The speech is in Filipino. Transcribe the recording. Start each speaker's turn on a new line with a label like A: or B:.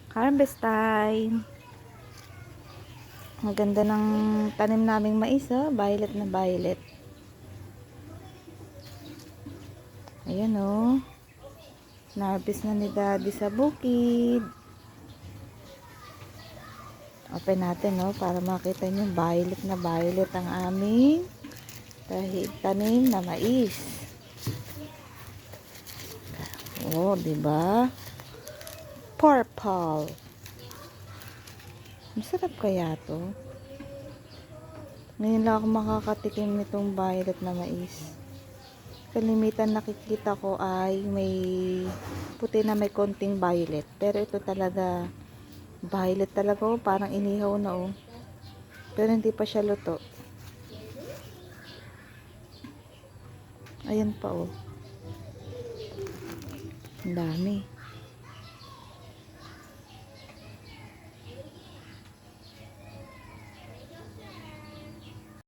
A: Harvest time. Ang ganda ng tanim naming mais, oh. Violet na violet. Ayan, oh. Na-harvest na ni Daddy sa bukid. Open natin, oh, para makita nyo violet na violet ang aming tanim na mais. Oh, diba? Purple. Masarap kaya to? Ngayon lang ako makakatikim nitong violet na mais. Kalimitan nakikita ko ay may puti na may konting violet. Pero ito talaga violet talaga, oh. Parang inihaw na, oh. Pero hindi pa siya luto. Ayan pa, oh. Ang dami.